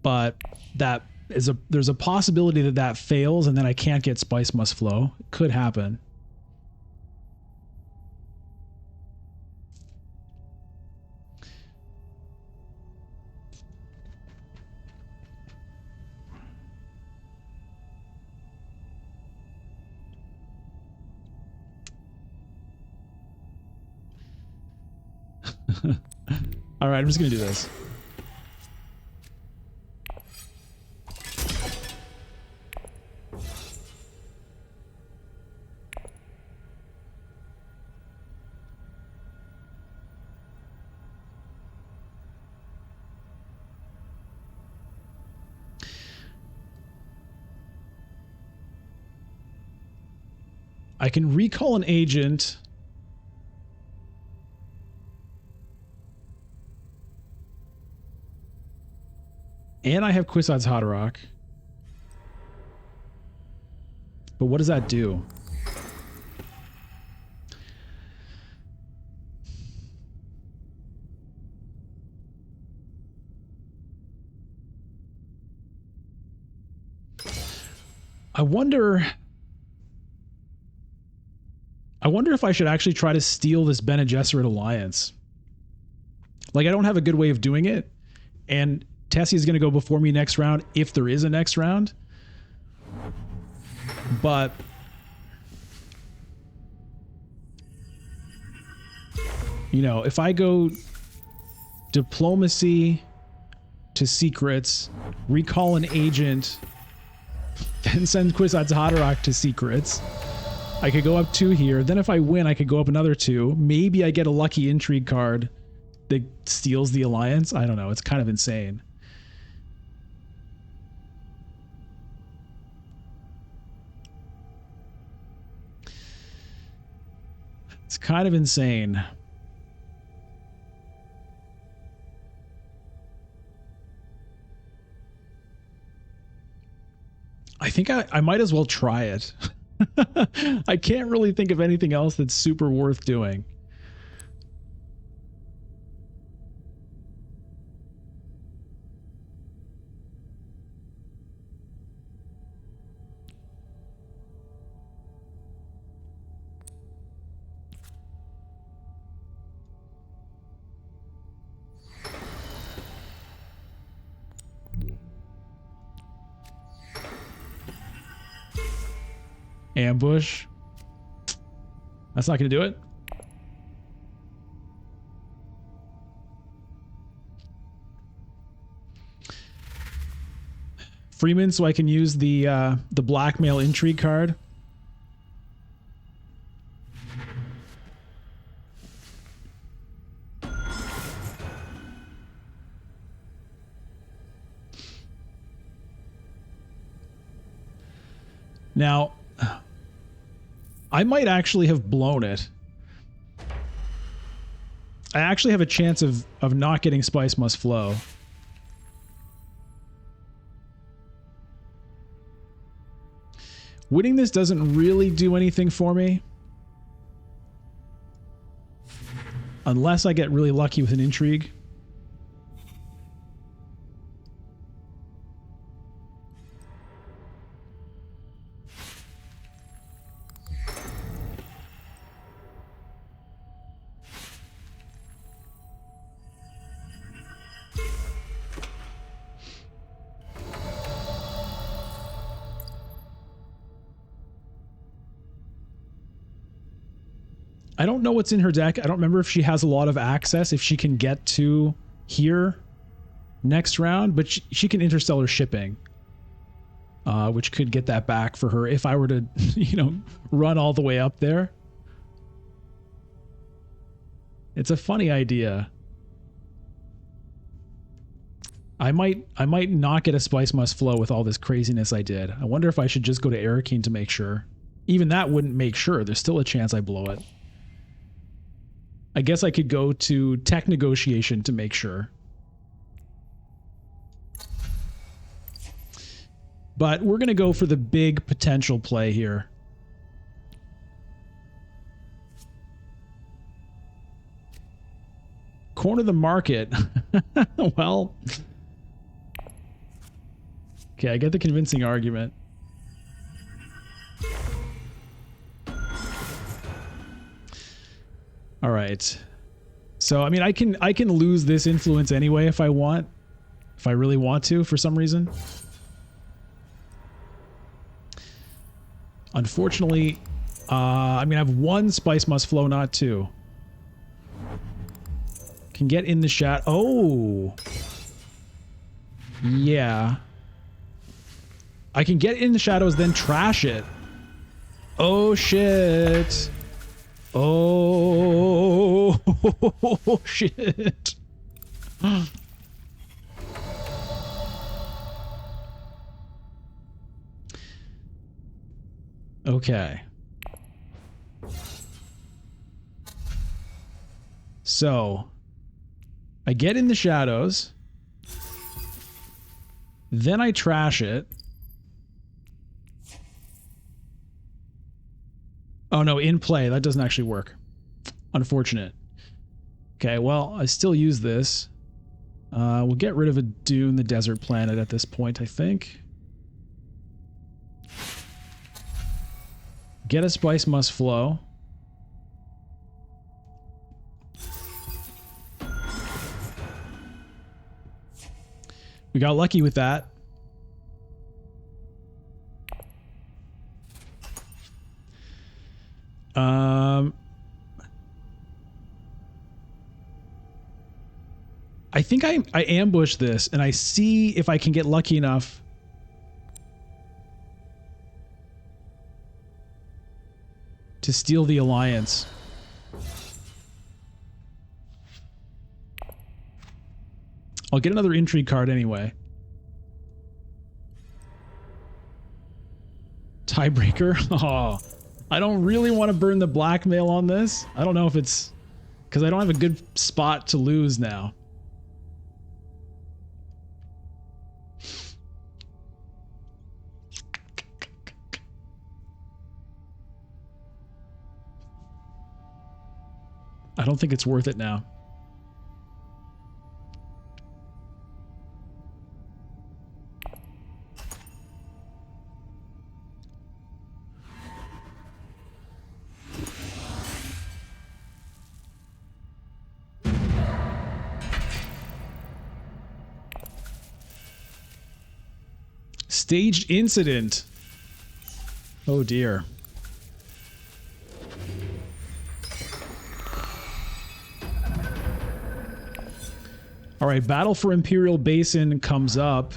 But there's a possibility that that fails and then I can't get Spice Must Flow. It could happen. All right, I'm just going to do this. I can recall an agent. And I have Kwisatz Haderach. But what does that do? I wonder if I should actually try to steal this Bene Gesserit alliance. Like, I don't have a good way of doing it. And Tessie is going to go before me next round, if there is a next round. But you know, if I go diplomacy to secrets, recall an agent, then send Kwisatz Haderach to secrets, I could go up 2 here. Then if I win, I could go up another 2. Maybe I get a lucky intrigue card that steals the alliance. I don't know. It's kind of insane. It's kind of insane. I think I might as well try it. I can't really think of anything else that's super worth doing. Ambush. That's not going to do it. Freeman, so I can use the blackmail intrigue card. Now, I might actually have blown it. I actually have a chance of not getting Spice Must Flow. Winning this doesn't really do anything for me. Unless I get really lucky with an intrigue. I don't know what's in her deck. I don't remember if she has a lot of access, if she can get to here next round, but she can interstellar shipping, which could get that back for her if I were to, you know, run all the way up there. It's a funny idea. I might not get a Spice Must Flow with all this craziness I did. I wonder if I should just go to Arakeen to make sure. Even that wouldn't make sure. There's still a chance I blow it. I guess I could go to tech negotiation to make sure. But we're going to go for the big potential play here. corner the market. Well, okay, I get the convincing argument. All right. So, I mean, I can lose this influence anyway if I want. If I really want to, for some reason. Unfortunately, I'm going to have one spice must flow, not two. Can get in the shadow. Oh! Yeah. I can get in the shadows, then trash it. Oh, shit. Oh, shit. Okay. So, I get in the shadows, then I trash it. Oh no, in play. That doesn't actually work. Unfortunate. Okay, well, I still use this. We'll get rid of a Dune, the desert planet at this point, I think. Get a spice must flow. We got lucky with that. I think I ambush this and I see if I can get lucky enough to steal the alliance. I'll get another intrigue card anyway. Tiebreaker? Oh, I don't really want to burn the blackmail on this. I don't know if it's because I don't have a good spot to lose now. I don't think it's worth it now. Staged incident. Oh dear. All right, Battle for Imperial Basin comes up.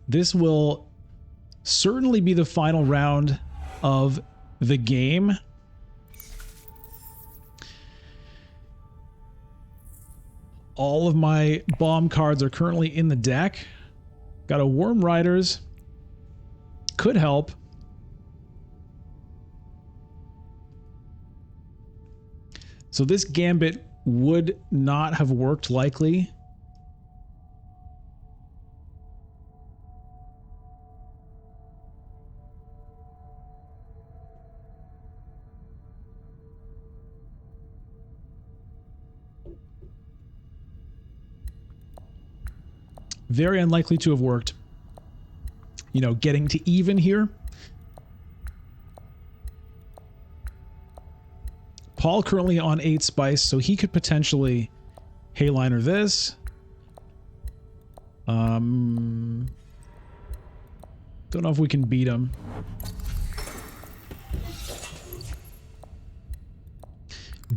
This will certainly be the final round of the game. All of my bomb cards are currently in the deck. Got a Worm Riders. Could help. So this gambit would not have worked likely. Very unlikely to have worked. You know, getting to even here. Paul currently on 8 spice, so he could potentially Hayliner this. Don't know if we can beat him.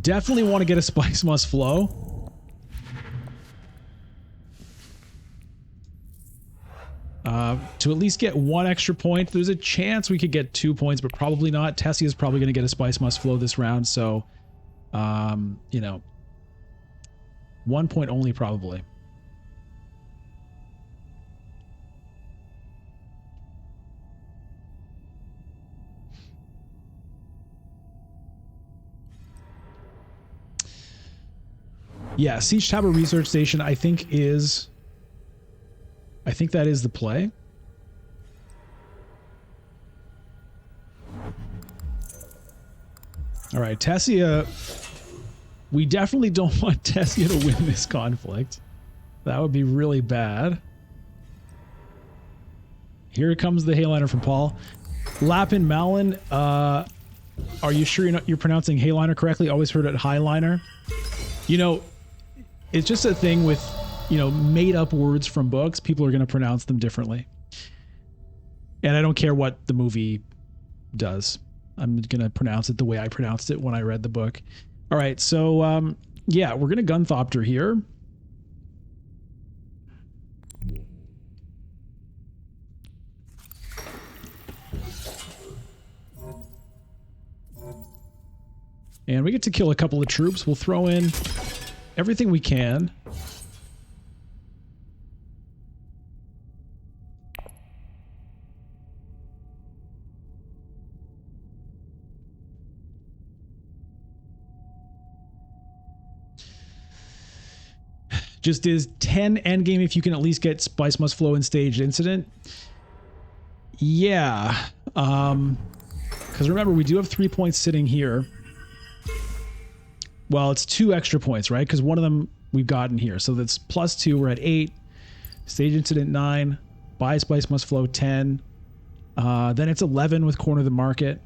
Definitely want to get a spice must flow. To at least get 1 extra point. There's a chance we could get 2 points, but probably not. Tessie is probably going to get a spice must flow this round, so you know, 1 point only probably. Yeah, Siege Tower Research Station I think that is the play. All right, Tessia We definitely don't want Tessia to win this conflict. That would be really bad. Here comes the Helena from Paul. Lapin Malin, are you sure you're pronouncing Helena correctly? Always heard it Highliner. You know, it's just a thing with, you know, made up words from books. People are going to pronounce them differently. And I don't care what the movie does. I'm going to pronounce it the way I pronounced it when I read the book. All right, so yeah, we're going to Gunthopter here. And we get to kill a couple of troops. We'll throw in everything we can. Just is 10 endgame if you can at least get Spice Must Flow in Staged Incident. Yeah. Because remember, we do have 3 points sitting here. Well, it's 2 extra points, right? Because one of them we've gotten here. So that's +2. We're at 8. Stage Incident 9. Buy Spice Must Flow 10. Then it's 11 with Corner of the Market.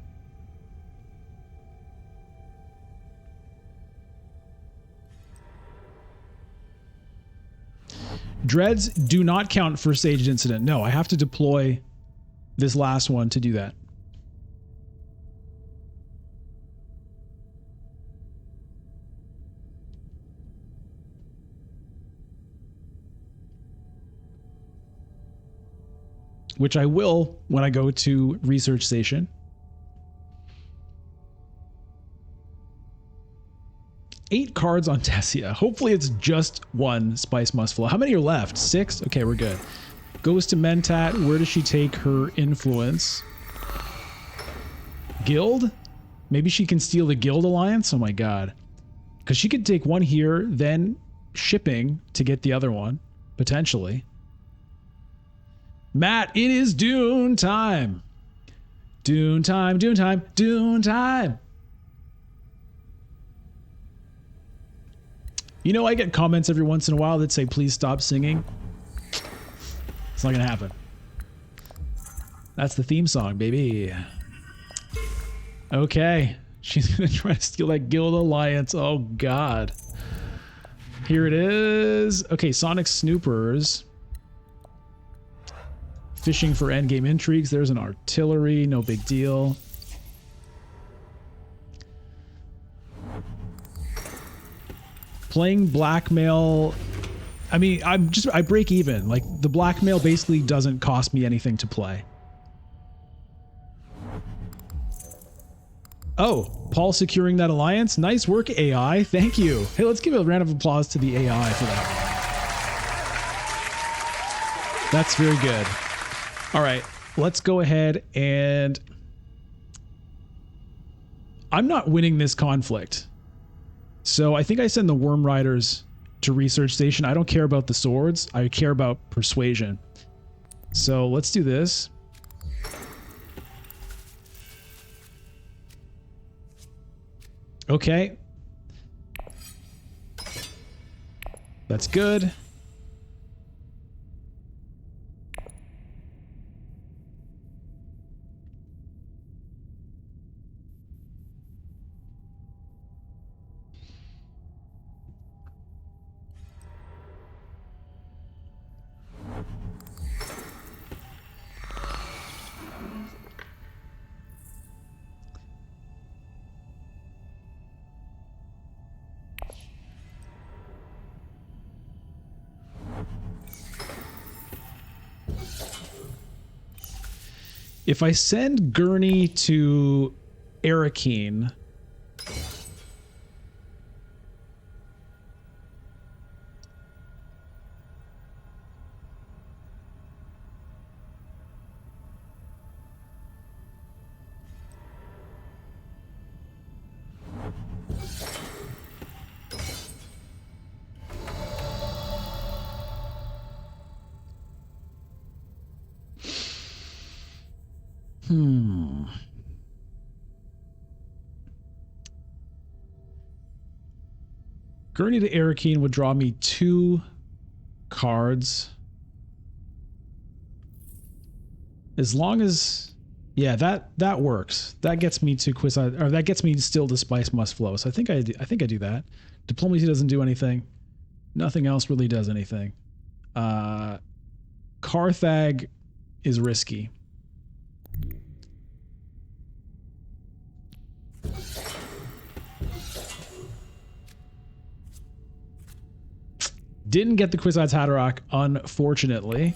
Dreads do not count for Staged Incident. No, I have to deploy this last one to do that. Which I will when I go to Research Station. Eight cards on Tessia. Hopefully it's just one Spice Must Flow. How many are left? 6? Okay, we're good. Goes to Mentat. Where does she take her influence? Guild? Maybe she can steal the Guild Alliance? Oh my god. Because she could take one here, then shipping to get the other one, potentially. Matt, it is Dune time. Dune time, Dune time, Dune time. You know, I get comments every once in a while that say, please stop singing. It's not going to happen. That's the theme song, baby. Okay. She's going to try to steal that Guild Alliance. Oh, God. Here it is. Okay, Sonic Snoopers. Fishing for endgame intrigues. There's an artillery. No big deal. Playing blackmail. I mean, I break even. Like, the blackmail basically doesn't cost me anything to play. Oh, Paul securing that alliance. Nice work, AI. Thank you. Hey, let's give a round of applause to the AI for that. That's very good. All right, let's go ahead and... I'm not winning this conflict. So I think I send the Worm Riders to Research Station. I don't care about the swords. I care about persuasion. So let's do this. Okay. That's good. If I send Gurney to Arakeen, Gurney to Arakeen would draw me 2 cards. As long as, yeah, that works. That gets me to Quizzize, or that gets me still to Spice Must Flow. So I think I do that. Diplomacy doesn't do anything. Nothing else really does anything. Carthag is risky. Didn't get the Quizzize Haderach, unfortunately.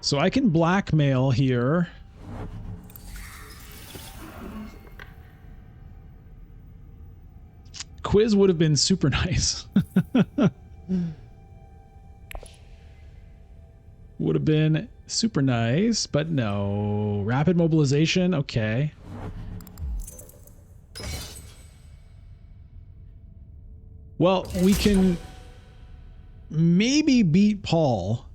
So I can blackmail here. Quiz would have been super nice. Would have been super nice, but no. Rapid mobilization, okay. Well, we can maybe beat Paul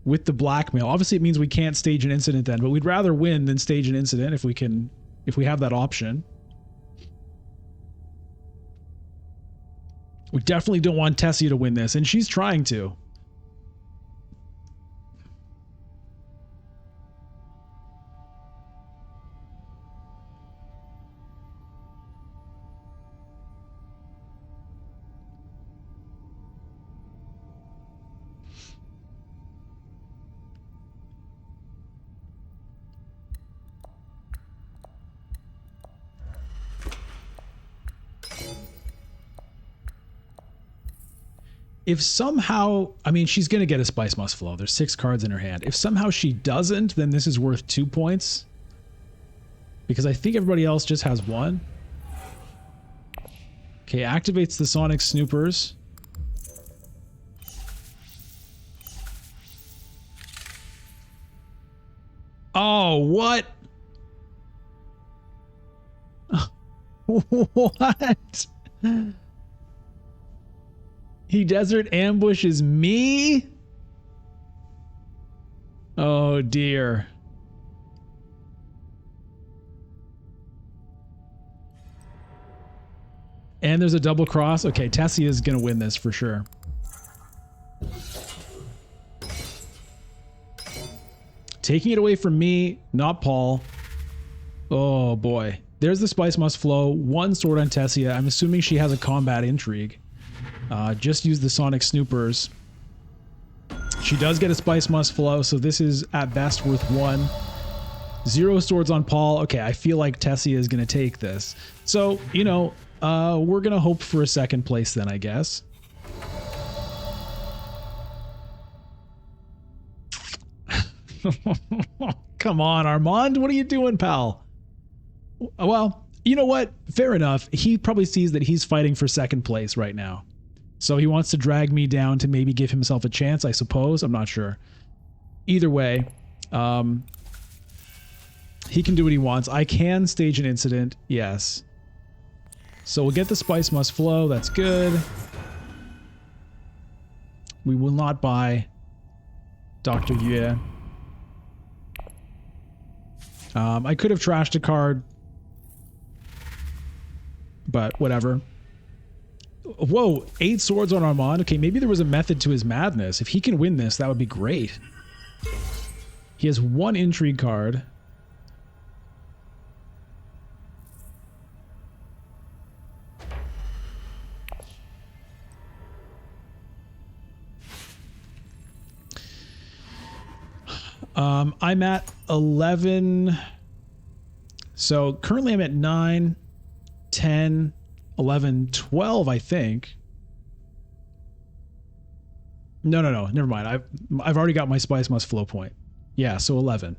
with the blackmail. Obviously, it means we can't stage an incident then, but we'd rather win than stage an incident if we have that option. We definitely don't want Tessia to win this, and she's trying to. If somehow, I mean, she's going to get a Spice Must Flow. There's 6 cards in her hand. If somehow she doesn't, then this is worth 2 points. Because I think everybody else just has 1. Okay, activates the Sonic Snoopers. Oh, what? What? He desert ambushes me? Oh dear. And there's a double cross. Okay, Tessia is going to win this for sure. Taking it away from me, not Paul. Oh boy. There's the Spice Must Flow. 1 sword on Tessia. I'm assuming she has a combat intrigue. Just use the Sonic Snoopers. She does get a Spice Must Flow, so this is at best worth 1. 0 swords on Paul. Okay, I feel like Tessia is going to take this. So, you know, we're going to hope for a 2nd place then, I guess. Come on, Armand. What are you doing, pal? Well, you know what? Fair enough. He probably sees that he's fighting for 2nd place right now. So he wants to drag me down to maybe give himself a chance, I suppose. I'm not sure. Either way, he can do what he wants. I can stage an incident, yes. So we'll get the Spice Must Flow. That's good. We will not buy Dr. Yue. I could have trashed a card, but whatever. Whoa, 8 swords on Armand. Okay, maybe there was a method to his madness. If he can win this, that would be great. He has 1 intrigue card. I'm at 11. So currently I'm at 9, 10, 11, 12, I think. No, never mind. I've already got my Spice Must Flow point. Yeah, so 11.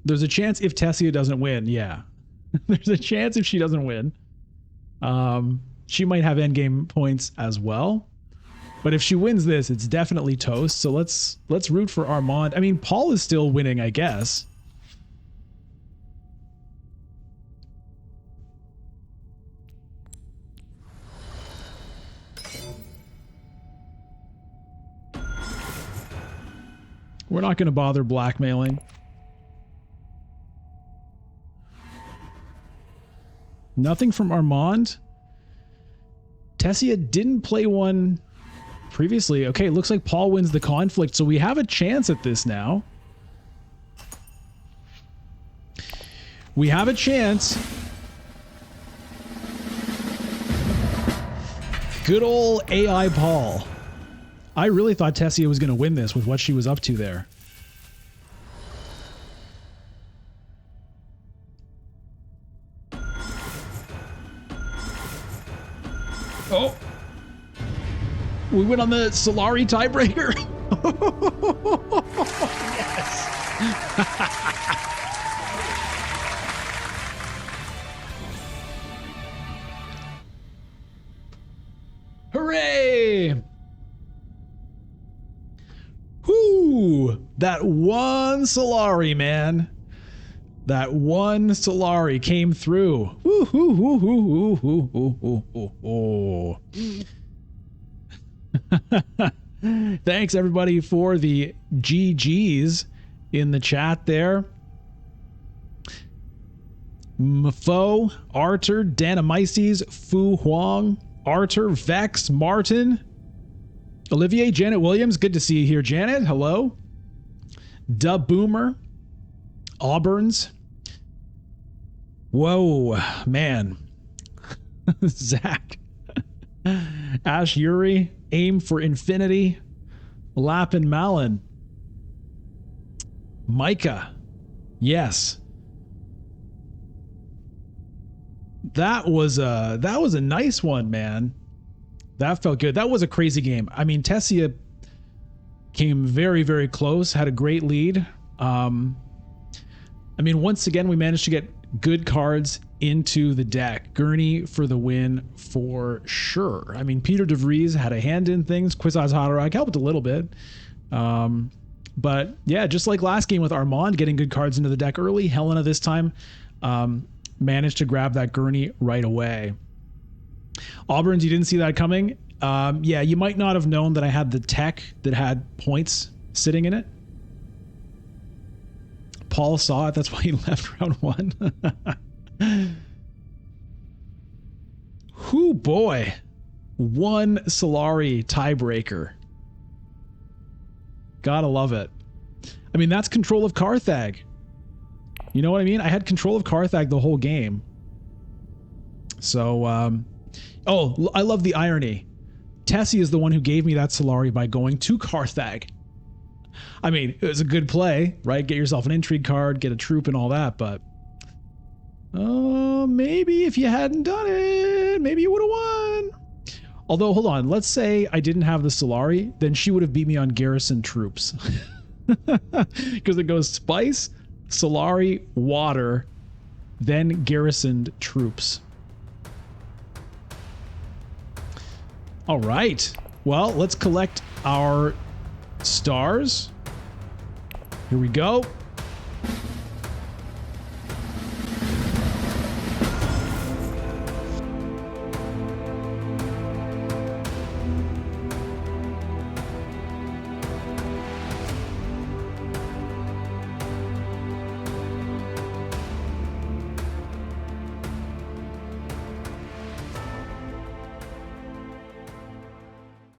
There's a chance if Tessia doesn't win, yeah. There's a chance if she doesn't win. She might have endgame points as well. But if she wins this, it's definitely toast. So let's root for Armand. I mean, Paul is still winning, I guess. We're not going to bother blackmailing. Nothing from Armand. Tessia didn't play one previously. Okay, looks like Paul wins the conflict, so we have a chance at this now. We have a chance. Good old AI Paul. I really thought Tessia was going to win this with what she was up to there. Oh. We went on the Solari tiebreaker. Yes. Hooray! Whoo! That one Solari, man. That one Solari came through. Woo hoo hoo hoo hoo hoo hoo hoo hoo. Thanks everybody for the GGs in the chat there. Mfo, Arter, Danamyces, Fu Huang, Arter, Vex, Martin, Olivier, Janet Williams. Good to see you here, Janet. Hello. Dub Boomer, Auburns. Whoa, man. Zach. Ash Yuri, Aim for Infinity, Lapin Malin, Micah. Yes. That was a nice one, man. That felt good. That was a crazy game. I mean, Tessia came very, very close, had a great lead. I mean, once again, we managed to get good cards into the deck. Gurney for the win for sure. I mean, Peter DeVries had a hand in things. Quizaz Haderach helped a little bit. But yeah, just like last game with Armand getting good cards into the deck early, Helena this time managed to grab that Gurney right away. Auburns, you didn't see that coming. Yeah, you might not have known that I had the tech that had points sitting in it. Paul saw it. That's why he left round one. Whoo boy. One Solari tiebreaker. Gotta love it. I mean, that's control of Carthag. You know what I mean? I had control of Carthag the whole game. So, oh, I love the irony. Tessie is the one who gave me that Solari by going to Carthag. I mean, it was a good play, right? Get yourself an intrigue card, get a troop and all that, but maybe if you hadn't done it, maybe you would have won. Although, hold on, let's say I didn't have the Solari, then she would have beat me on garrison troops. Because it goes spice, Solari, water, then garrisoned troops. All right. Well, let's collect our stars. Here we go.